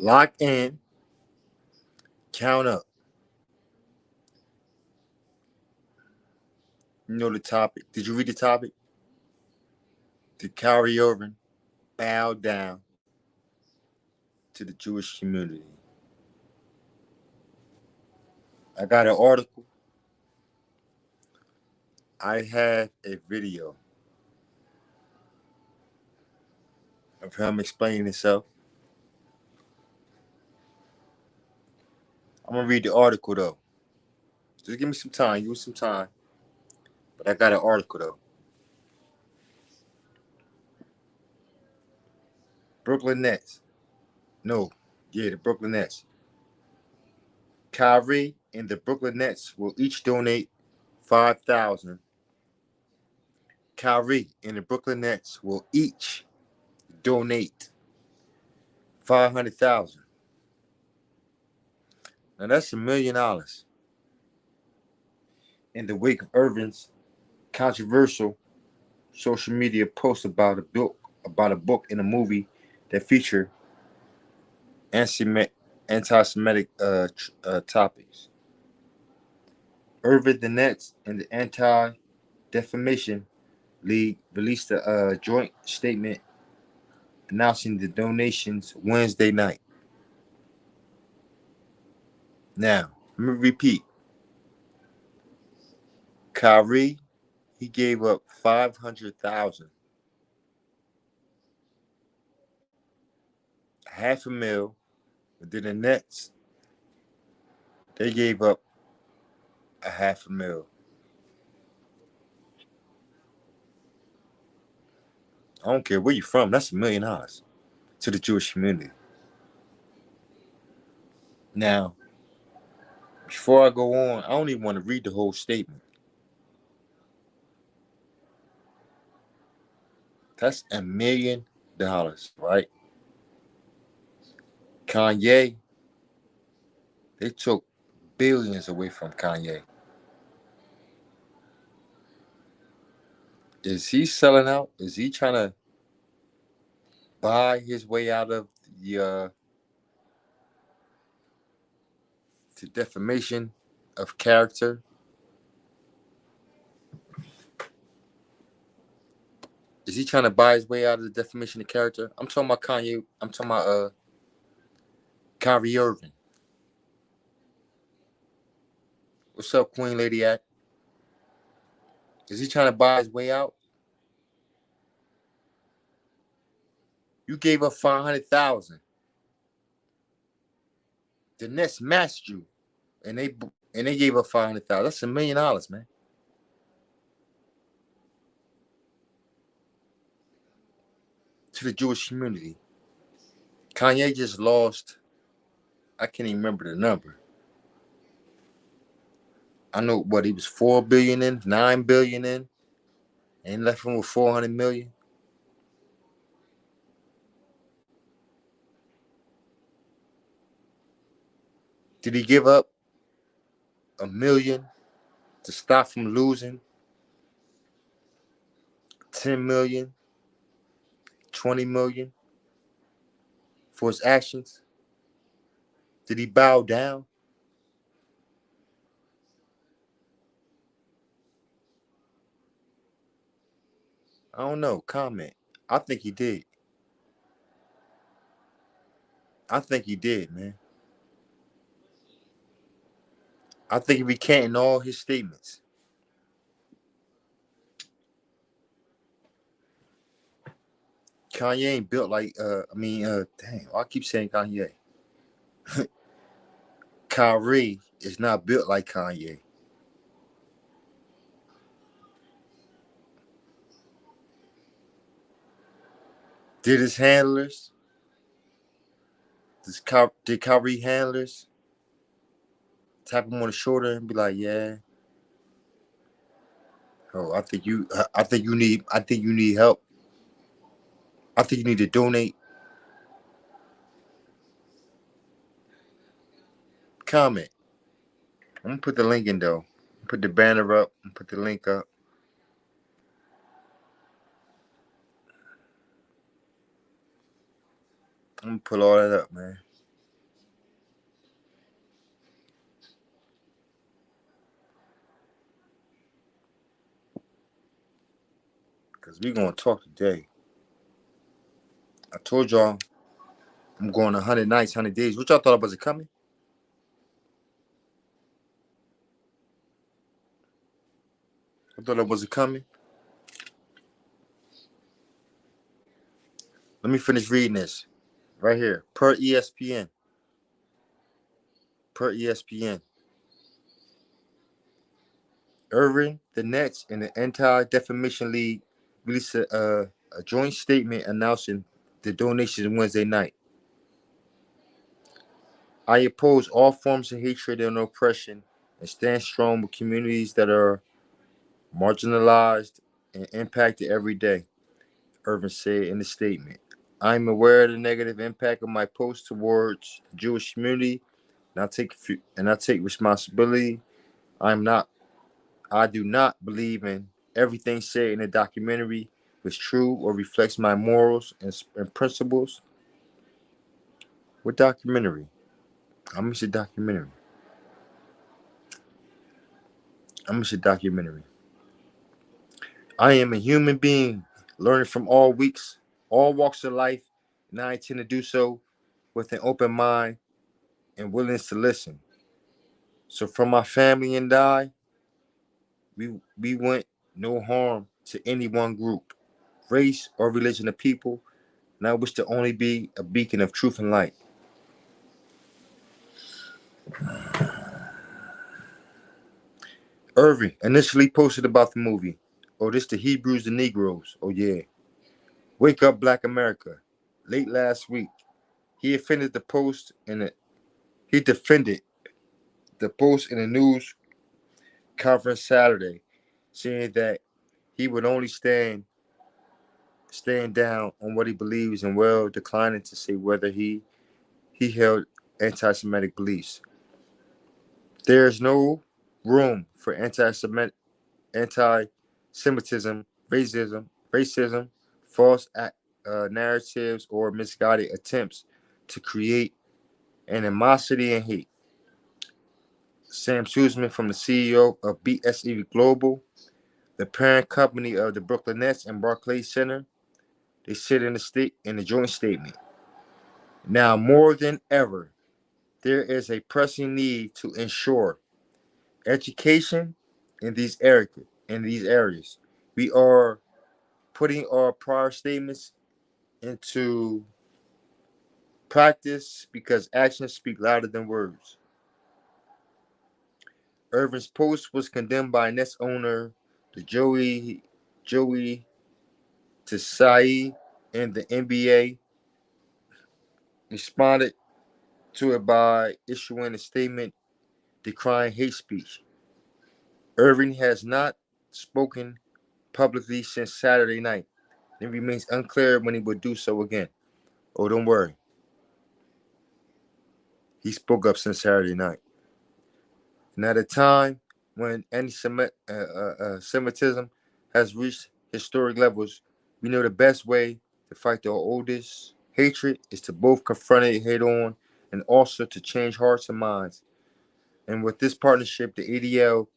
Lock in. Count up. You know the topic. Did you read the topic? Did Kyrie Irving bow down to the Jewish community? I got an article. I have a video of him explaining himself. I'm gonna read the article though. Just give me some time. Give me some time. But I got an article though. Brooklyn Nets. No. Yeah, the Brooklyn Nets. Kyrie and the Brooklyn Nets will each donate 5,000. Kyrie and the Brooklyn Nets will each donate 500,000. Now that's $1 million. In the wake of Irving's controversial social media post about a book and a movie that feature anti-Semitic topics. Irving, the Nets, and the Anti-Defamation League released a joint statement announcing the donations Wednesday night. Now, let me repeat. Kyrie, he gave up 500,000, half a mil. But then the Nets, they gave up a half a mil. I don't care where you're from. That's $1 million to the Jewish community. Now, before I go on, I don't even want to read the whole statement. That's $1 million, right? Kanye, they took billions away from Kanye. Is he selling out? Is he trying to buy his way out of the defamation of character? Is he trying to buy his way out of the defamation of character? I'm talking about Kanye. I'm talking about Kyrie Irving. What's up, Queen Lady Act? Is he trying to buy his way out? You gave up 500,000. The Nets matched you, and they gave up 500,000. That's $1 million, man. To the Jewish community. Kanye just lost. I can't even remember the number. I know what he was 4 billion in, 9 billion in, and left him with 400 million. Did he give up a million to stop from losing 10 million, 20 million for his actions? Did he bow down? I don't know. Comment. I think he did. I think he did, man. I think he recanted all his statements. Kanye ain't built like dang, I keep saying Kanye. Kyrie is not built like Kanye. Did his handlers, did Kyrie handlers tap him on the shoulder and be like, yeah, oh, I think you need help. I think you need to donate. Comment. I'm gonna put the link in though. Put the banner up and put the link up. I'm gonna put all that up, man. because we're going to talk today. I told y'all I'm going 100 nights, 100 days. What y'all thought was it coming? I thought it wasn't coming. Let me finish reading this right here. Per ESPN. Per ESPN. Irving, the Nets, and the Anti-Defamation League released a joint statement announcing the donations Wednesday night. I oppose all forms of hatred and oppression and stand strong with communities that are marginalized and impacted every day, Irving said in the statement. I am aware of the negative impact of my post towards the Jewish community, and I take responsibility. I'm not I do not believe in everything said in the documentary was true or reflects my morals and principles. What documentary? I miss a documentary. I miss a documentary. I am a human being learning from all walks of life, and I intend to do so with an open mind and willingness to listen. So from my family and I, we want no harm to any one group, race, or religion of people, and I wish to only be a beacon of truth and light. Irving initially posted about the movie. Oh, this the Hebrews, the Negroes. Oh yeah. Wake up, Black America. Late last week, he offended the post he defended the post in a news conference Saturday, saying that he would only stand down on what he believes and well declining to say whether he held anti-Semitic beliefs. There is no room for anti-Semitism, racism, false narratives, or misguided attempts to create animosity and hate. Sam Sussman, from the CEO of BSE Global, the parent company of the Brooklyn Nets and Barclays Center, they said in the joint statement. Now more than ever, there is a pressing need to ensure education in these areas. We are putting our prior statements into practice because actions speak louder than words. Irving's post was condemned by Nets owner the Joey Tsai, and the NBA responded to it by issuing a statement decrying hate speech. Irving has not spoken publicly since Saturday night. It remains unclear when he will do so again. Oh, don't worry. He spoke up since Saturday night. And at a time when anti-Semitism has reached historic levels, we know the best way to fight the oldest hatred is to both confront it head on and also to change hearts and minds. And with this partnership, the ADL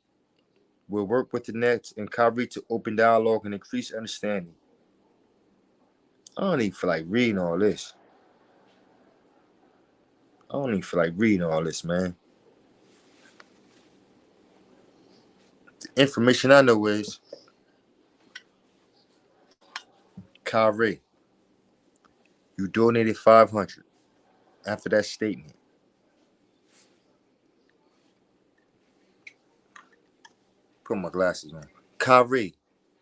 will work with the Nets and Kyrie to open dialogue and increase understanding. I don't even feel like reading all this. I don't even feel like reading all this, man. The information I know is Kyrie, you donated 500 after that statement. Put my glasses on. Kyrie,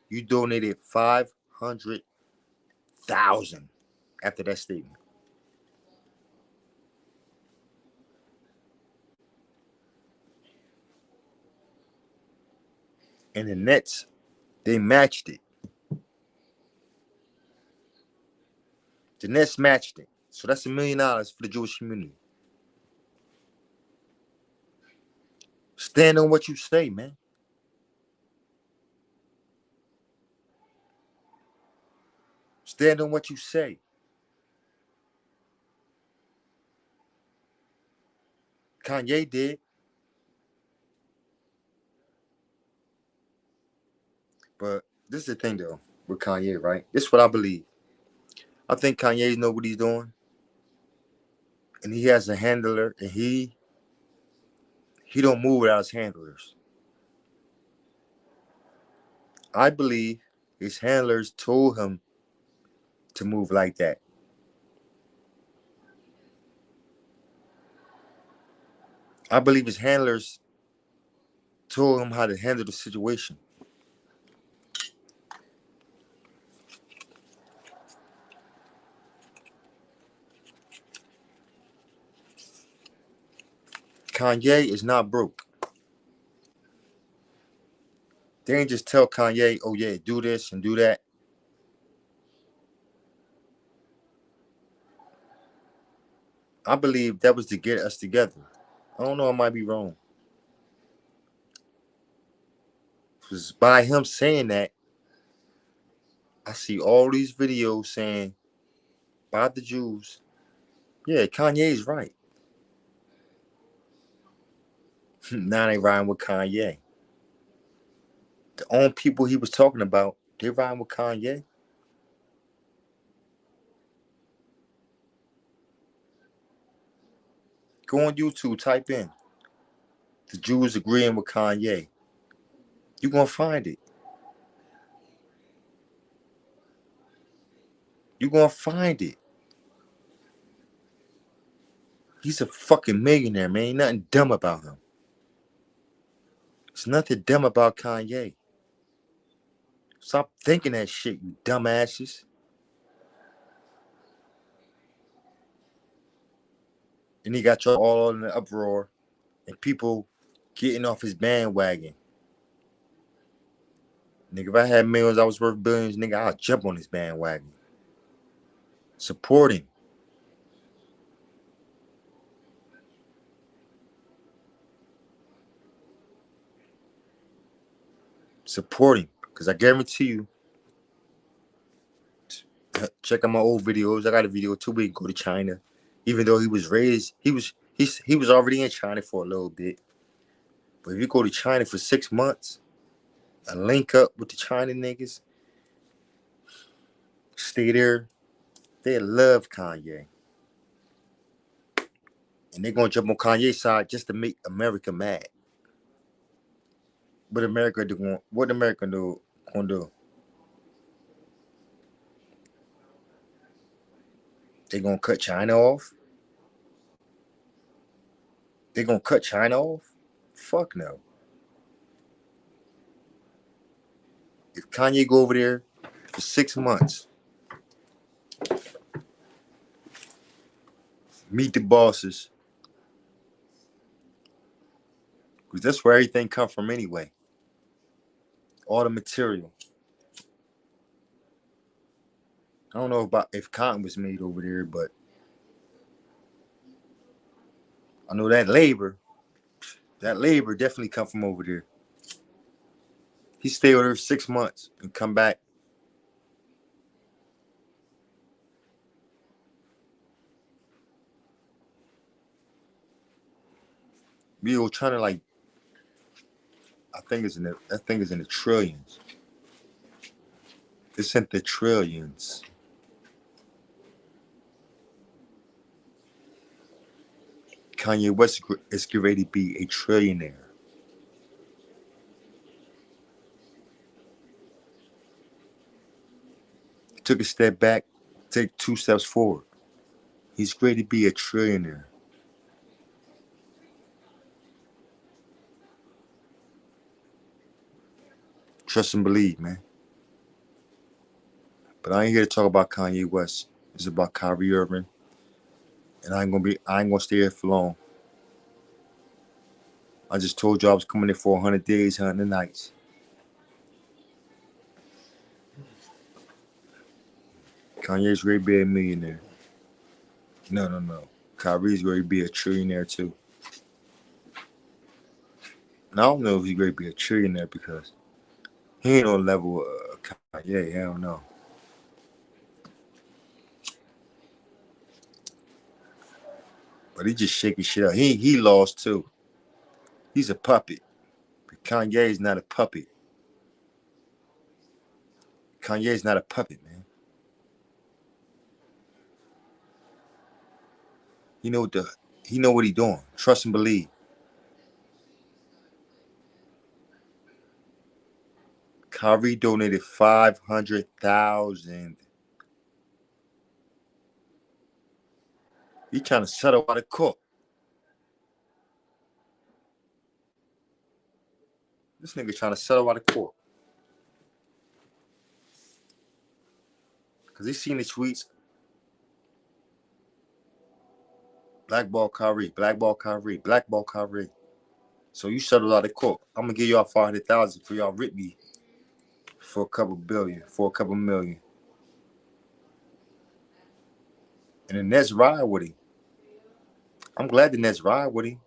you donated 500,000 after that statement. And the Nets, they matched it. The Nets matched it. So that's $1 million for the Jewish community. Stand on what you say, man. Stand on what you say. Kanye did. But this is the thing, though. with Kanye, right? This is what I believe. I think Kanye know what he's doing, and he has a handler, and he don't move without his handlers. I believe his handlers told him to move like that. I believe his handlers told him how to handle the situation. Kanye is not broke. They ain't just tell Kanye, oh yeah, do this and do that. I believe that was to get us together. I don't know, I might be wrong. Because by him saying that, I see all these videos saying about the Jews. Yeah, Kanye's right. Now they riding with Kanye. The only people he was talking about, they riding with Kanye. Go on YouTube, type in the Jews agreeing with Kanye. You're gonna find it. You're gonna find it. He's a fucking millionaire, man. Ain't nothing dumb about him. There's nothing dumb about Kanye. Stop thinking that shit, you dumbasses. And he got you all in the uproar and people getting off his bandwagon. Nigga, if I had millions, I was worth billions, nigga, I'll jump on his bandwagon. Support him. Support him. Because I guarantee you, check out my old videos. I got a video too. We can go to China. Even though he was raised, he was already in China for a little bit. But if you go to China for 6 months and link up with the China niggas, stay there, they love Kanye. And they're gonna jump on Kanye's side just to make America mad. What America do? What America gonna do? They gonna cut China off? They gonna cut China off? Fuck no. If Kanye go over there for 6 months, meet the bosses, because that's where everything come from anyway. All the material. I don't know about if cotton was made over there, but I know that labor definitely come from over there. He stay over there 6 months and come back. We were trying to like, that thing is in the trillions. It's in the trillions. Kanye West is getting ready to be a trillionaire. Took a step back, take 2 steps forward. He's ready to be a trillionaire. Trust and believe, man. But I ain't here to talk about Kanye West. It's about Kyrie Irving. And I ain't gonna stay here for long. I just told you I was coming in for 100 days, 100 nights. Kanye's ready to be a millionaire. No. Kyrie's ready to be a trillionaire too. And I don't know if he's ready to be a trillionaire because he ain't on the level of Kanye. I don't know. But he just shaking shit up. He lost too. He's a puppet. But Kanye's not a puppet. Kanye's not a puppet, man. He know what he doing. Trust and believe. Kyrie donated 500,000. He trying to settle out of court. This nigga trying to settle out of court. Because he seen the tweets. Blackball Kyrie, blackball Kyrie, blackball Kyrie. So you settled out of court. I'm going to give y'all 500,000 for y'all rip me for a couple billion, for a couple million. And the Nets ride with him. I'm glad the Nets ride with him.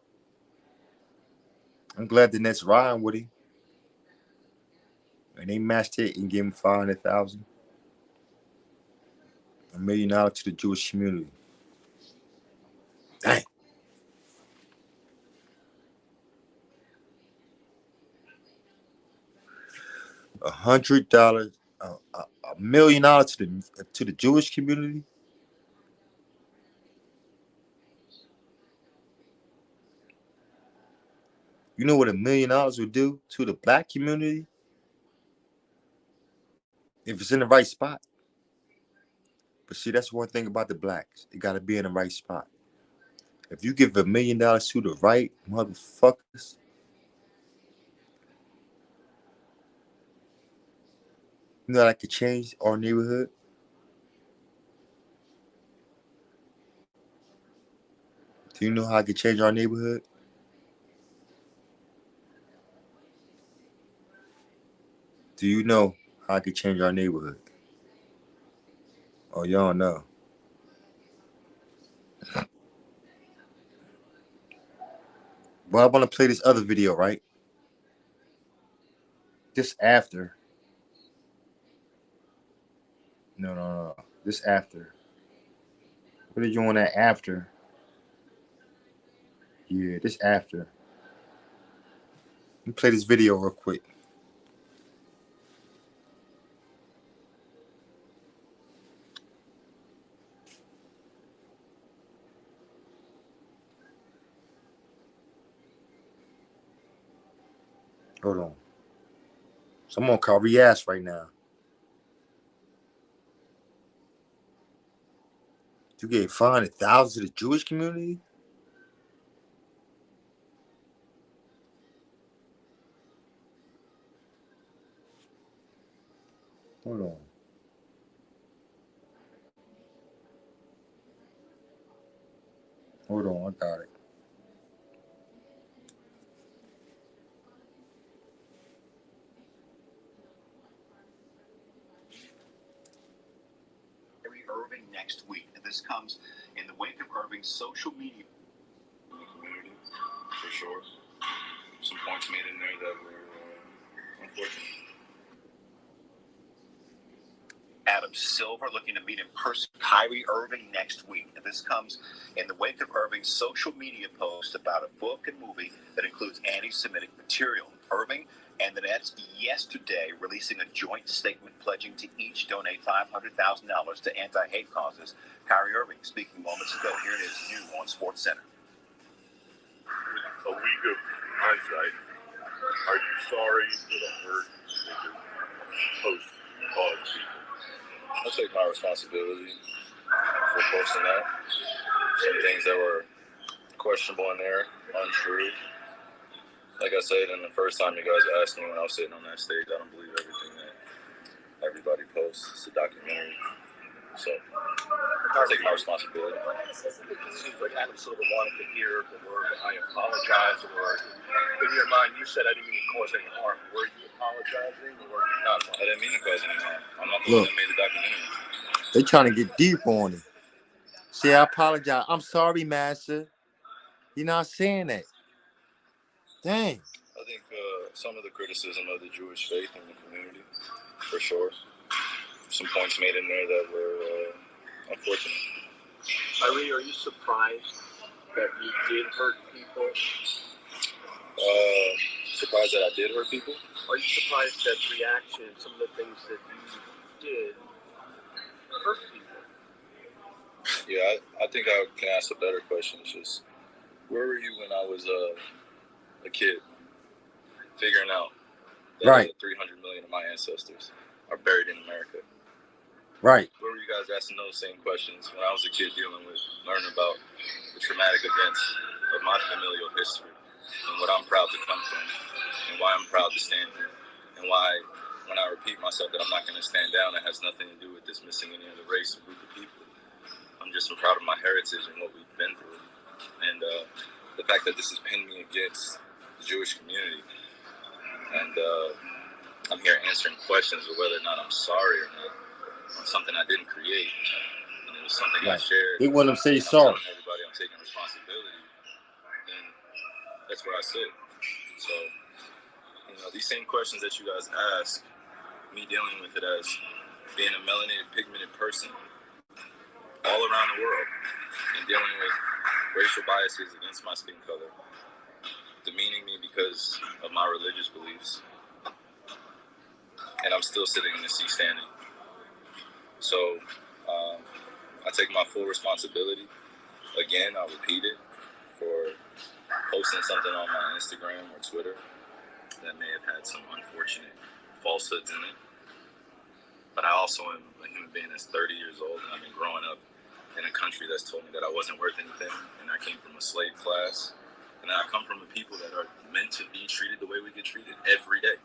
I'm glad the Nets riding with him. And they matched it and gave him 500,000. $1 million to the Jewish community. Dang. $100, $1 million to the Jewish community. You know what $1 million would do to the black community if it's in the right spot? But see, that's one thing about the blacks. It got to be in the right spot. If you give $1 million to the right motherfuckers, you know that could change our neighborhood. Do you know how it could change our neighborhood? Do you know how it could change our neighborhood? Oh, y'all know. Well, I want to play this other video, right? This after. No. This after. What did you want that after? Yeah, this after. Let me play this video real quick. Hold on. So I'm on Kyrie ass right now. You gave 500,000 to the Jewish community? Hold on. Hold on, I got it. Irving next week. And this comes in the wake of Irving's social media. In the community, for sure. Some points made in there that were unfortunate. Adam Silver looking to meet in person Kyrie Irving next week. And this comes in the wake of Irving's social media post about a book and movie that includes anti-Semitic material. Irving and the Nets yesterday releasing a joint statement pledging to each donate $500,000 to anti-hate causes. Kyrie Irving speaking moments ago. Here it is, new on Sports Center. A week of hindsight. Are you sorry for the hurt that your post caused people? I'll take my responsibility for posting that. Some things that were questionable in there, untrue. Like I said, and the first time you guys asked me when I was sitting on that stage, I don't believe everything that everybody posts. It's a documentary. So I'll take my responsibility. It seems like Adam Silver wanted to hear the word I apologize, or in your mind you said I didn't mean to cause any harm. Were you apologizing or were you not? I didn't mean to cause any harm. I'm not the one that made the documentary. They trying to get deep on him. See, I apologize. I'm sorry, master. You're not saying that. Dang. I think some of the criticism of the Jewish faith in the community, for sure. Some points made in there that were unfortunate. Kyrie, are you surprised that you did hurt people? Surprised that I did hurt people? Are you surprised that reaction, some of the things that you to hurt people? Yeah, I think I can ask a better question. It's just, where were you when I was a kid, figuring out that Right. 300 million of my ancestors are buried in America? Right. Where were you guys asking those same questions when I was a kid, learning about the traumatic events of my familial history and what I'm proud to come from and why I'm proud to stand here and why, when I repeat myself that I'm not going to stand down, it has nothing to do with dismissing any other race or group of people. I'm just so proud of my heritage and what we've been through, and the fact that this has pinned me against the Jewish community. And I'm here answering questions of whether or not I'm sorry or not on something I didn't create. And it was something I shared. They want to say I'm sorry. telling everybody I'm taking responsibility, and that's where I sit. So, these same questions that you guys ask, me dealing with it as being a melanated, pigmented person all around the world and dealing with racial biases against my skin color, demeaning me because of my religious beliefs, and I'm still sitting in the seat standing. So I take my full responsibility. Again, I'll repeat it, for posting something on my Instagram or Twitter that may have had some unfortunate falsehoods in it. But I also am a human being that's 30 years old, and I've been growing up in a country that's told me that I wasn't worth anything, and I came from a slave class, and I come from a people that are meant to be treated the way we get treated every day.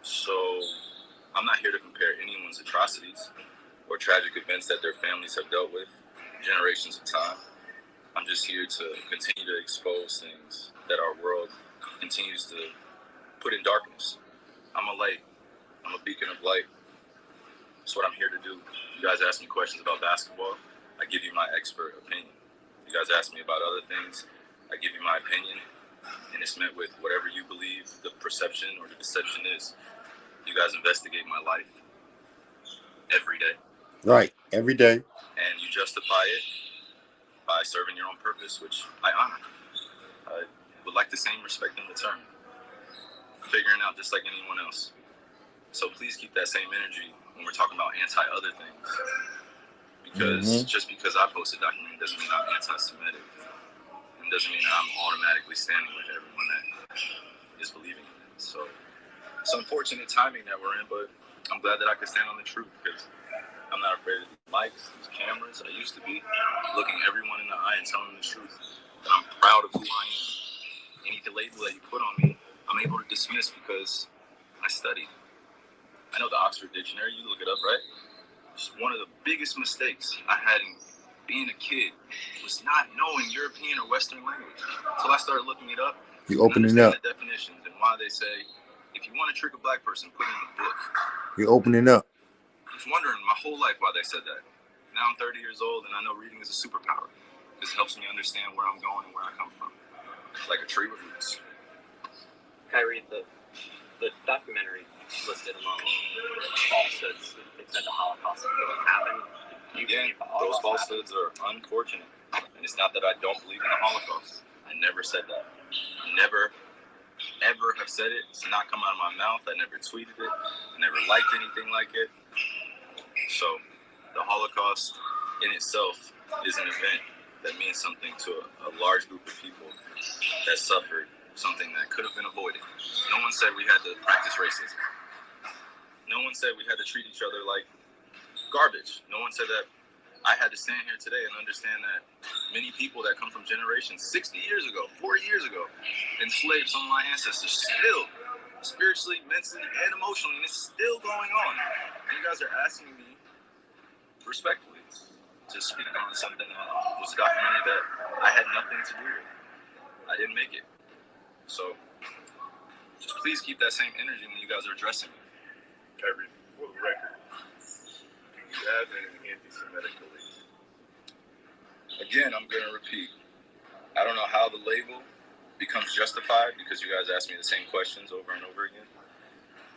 So I'm not here to compare anyone's atrocities or tragic events that their families have dealt with generations of time. I'm just here to continue to expose things that our world continues to put in darkness. I'm a light. I'm a beacon of light. That's what I'm here to do. You guys ask me questions about basketball, I give you my expert opinion. You guys ask me about other things, I give you my opinion, and it's met with whatever you believe the perception or the deception is. You guys investigate my life every day. Right, every day. And you justify it by serving your own purpose, which I honor. I would like the same respect in return. Figuring out just like anyone else. So please keep that same energy when we're talking about anti-other things. Because just because I post a document doesn't mean I'm anti-Semitic. And doesn't mean that I'm automatically standing with everyone that is believing in it. So it's unfortunate timing that we're in, but I'm glad that I can stand on the truth, because I'm not afraid of these mics, these cameras. I used to be looking everyone in the eye and telling them the truth. And I'm proud of who I am. Any label that you put on me, I'm able to dismiss because I studied. I know the Oxford Dictionary, you look it up, right? It's one of the biggest mistakes I had in being a kid was not knowing European or Western language. Until I started looking it up, You opening up. The definitions and why they say, if you want to trick a black person, put it in a book. You're opening up. I was wondering my whole life why they said that. Now I'm 30 years old, and I know reading is a superpower, because it helps me understand where I'm going and where I come from. It's like a tree with roots. Kyrie, the documentary listed among falsehoods. It said the Holocaust didn't happen. Those falsehoods are unfortunate. And it's not that I don't believe in the Holocaust. I never said that. Never, ever have said it. It's not come out of my mouth. I never tweeted it. I never liked anything like it. So the Holocaust in itself is an event that means something to a large group of people that suffered something that could have been avoided. No one said we had to practice racism. No one said we had to treat each other like garbage. No one said that I had to stand here today and understand that many people that come from generations 60 years ago, 40 years ago, enslaved some of my ancestors still, spiritually, mentally, and emotionally, and it's still going on. And you guys are asking me respectfully to speak on something that was a documentary that I had nothing to do with. I didn't make it. So just please keep that same energy when you guys are addressing me. Kyrie, what record do you have in anti-Semitic beliefs? Again, I'm going to repeat. I don't know how the label becomes justified, because you guys ask me the same questions over and over again.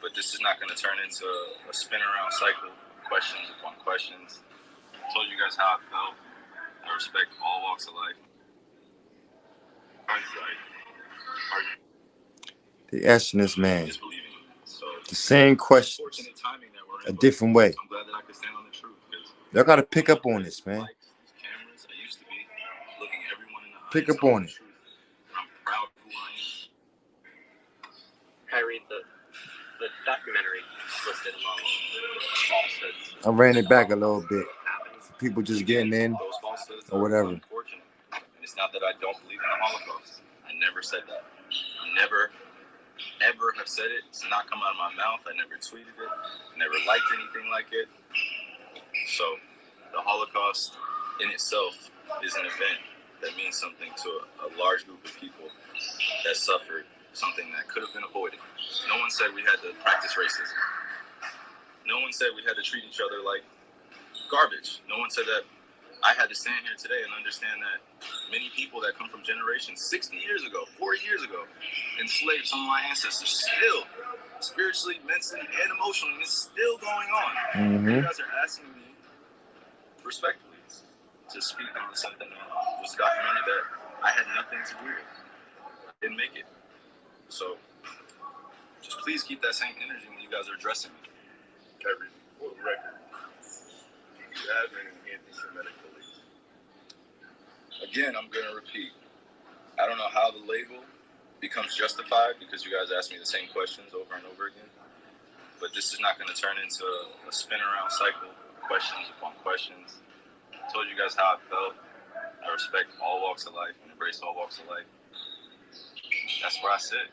But this is not going to turn into a spin around cycle, questions upon questions. I told you guys how I felt. I respect all walks of life. Hindsight, are you They asking this man, Just believing in it. So The same questions, Unfortunate timing that we're in, a but different way. I'm glad that I could stand on the truth. Because Y'all got to pick up on this, man. these cameras, I used to be looking everyone in the eye. Pick up on it. I'm proud of who I am. Kyrie, the documentary listed among falsehoods. I ran it back a little bit. People just getting in Those falsehoods or are whatever. unfortunate. And it's not that I don't believe in the Holocaust. I never said that. I never, ever have said it. It's not come out of my mouth. I never tweeted it. Never liked anything like it. So the Holocaust in itself is an event that means something to a large group of people that suffered something that could have been avoided. No one said we had to practice racism. No one said we had to treat each other like garbage. No one said that I had to stand here today and understand that many people that come from generations 60 years ago, 40 years ago, enslaved some of my ancestors still, spiritually, mentally, and emotionally, and it's still going on. You guys are asking me, respectfully, to speak on something that was documented that I had nothing to do with. I didn't make it. So, just please keep that same energy when you guys are addressing me. Kyrie, for the record, do you have any anti-Semitic beliefs? Again, I'm going to repeat. I don't know how the label becomes justified because you guys ask me the same questions over and over again. But this is not going to turn into a spin around cycle, questions upon questions. I told you guys how I felt. I respect all walks of life and embrace all walks of life. That's where I sit.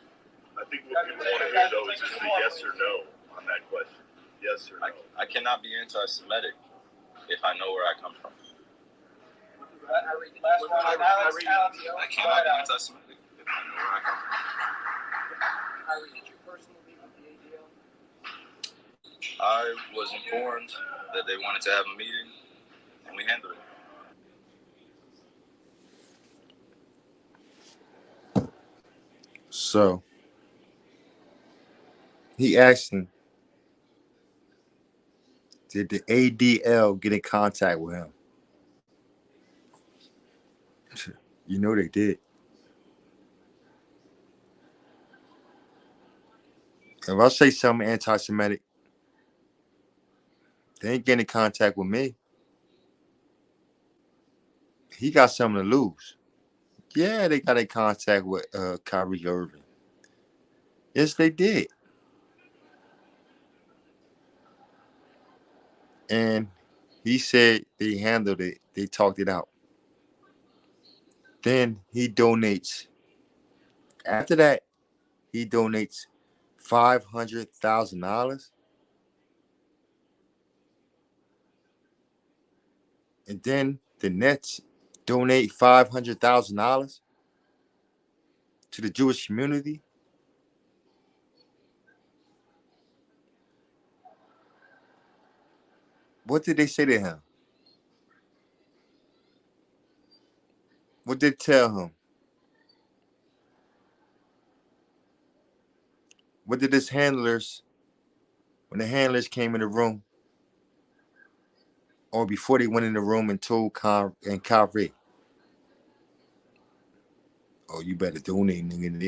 I think what people want to hear, though, is just a yes or no on that question. Yes or no? I cannot be anti-Semitic if I know where I come from. I cannot be anti-Semitic if I know where I come from. Kyrie, did you personally meet with the ADL? I was informed that they wanted to have a meeting, and we handled it. So he asked him, did the ADL get in contact with him? You know they did. If I say something anti-Semitic, they ain't getting in contact with me. He got something to lose. Yeah, they got in contact with Kyrie Irving. Yes, they did. And he said they handled it. They talked it out. Then he donates. After that, he donates $500,000. And then the Nets donate $500,000 to the Jewish community. What did they say to him? What did they tell him? What did his handlers, when the handlers came in the room, or before they went in the room and told Kyrie, oh, you better donate, nigga.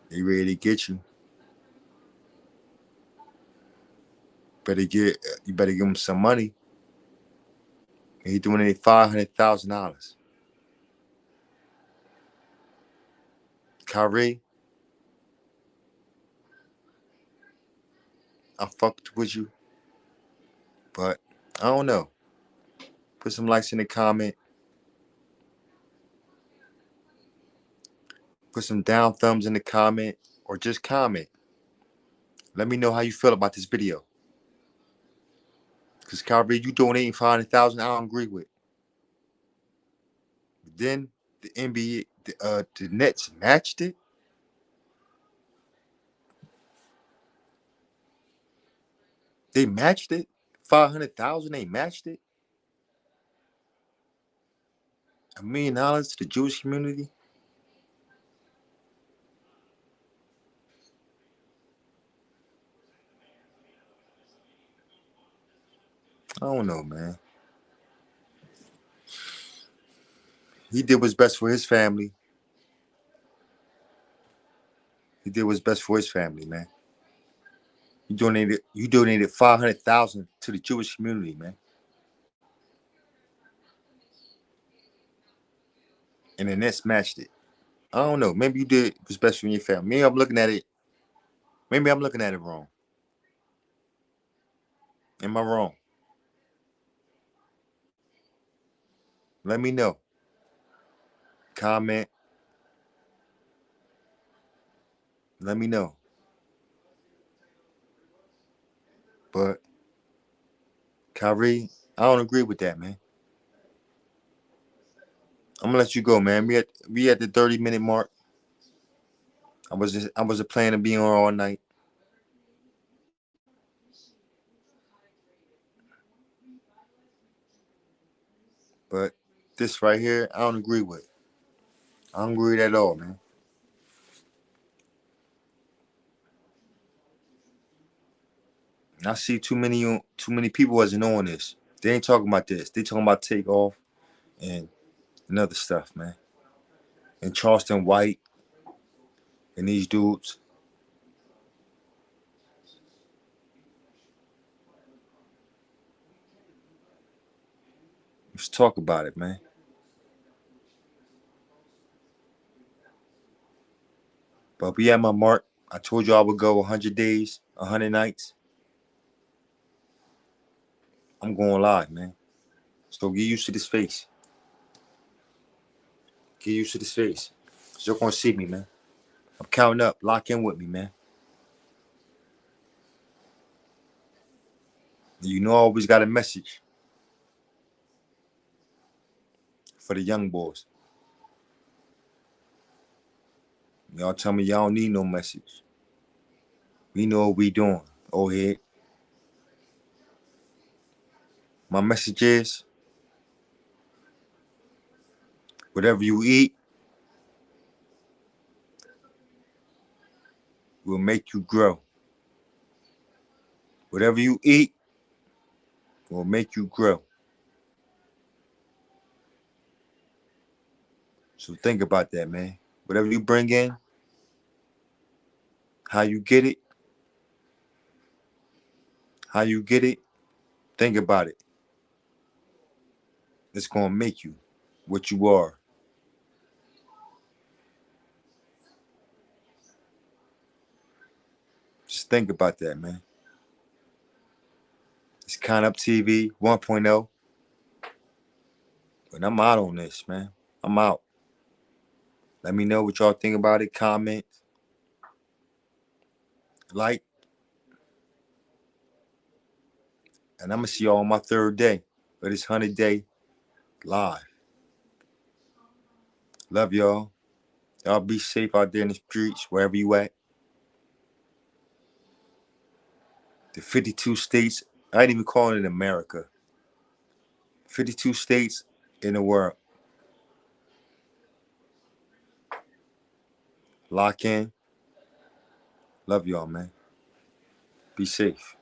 They ready to get you. You better give them some money. And he donated $500,000. Kyrie, I fucked with you, but I don't know. Put some likes in the comment. Put some down thumbs in the comment, or just comment. Let me know how you feel about this video. Because Kyrie, you donating $500,000, I don't agree with. But then the NBA, the Nets matched it. They matched it. 500,000. They matched it. $1 million to the Jewish community. I don't know, man. He did what's best for his family. He did what's best for his family, man. You donated 500,000 to the Jewish community, man. And the Nets matched it. I don't know. Maybe you did what's best for your family. Maybe I'm looking at it. Maybe I'm looking at it wrong. Am I wrong? Let me know. Comment. Let me know. But Kyrie, I don't agree with that, man. I'm gonna let you go, man. We at the 30-minute mark. I wasn't planning to be on all night. But this right here, I don't agree with. I don't agree at all, man. I see too many people wasn't on this. They ain't talking about this. They talking about takeoff and other stuff, man. And Charleston White and these dudes. Let's talk about it, man. But we at my mark. I told you I would go 100 days, 100 nights. I'm going live, man. So get used to this face. Get used to this face. You're gonna see me, man. I'm counting up. Lock in with me, man. You know I always got a message for the young boys. Y'all tell me y'all don't need no message. We know what we doing. Oh head. My message is whatever you eat will make you grow. Whatever you eat will make you grow. So think about that, man. Whatever you bring in, how you get it, how you get it, think about it. It's gonna make you what you are. Just think about that, man. It's Count Up TV 1.0. But I'm out on this, man. I'm out. Let me know what y'all think about it. Comment, like, and I'm gonna see y'all on my third day of this 100-day live. Love y'all. Y'all be safe out there in the streets, wherever you at. The 52 states, I ain't even calling it America. 52 states in the world. Lock in. Love y'all, man. Be safe.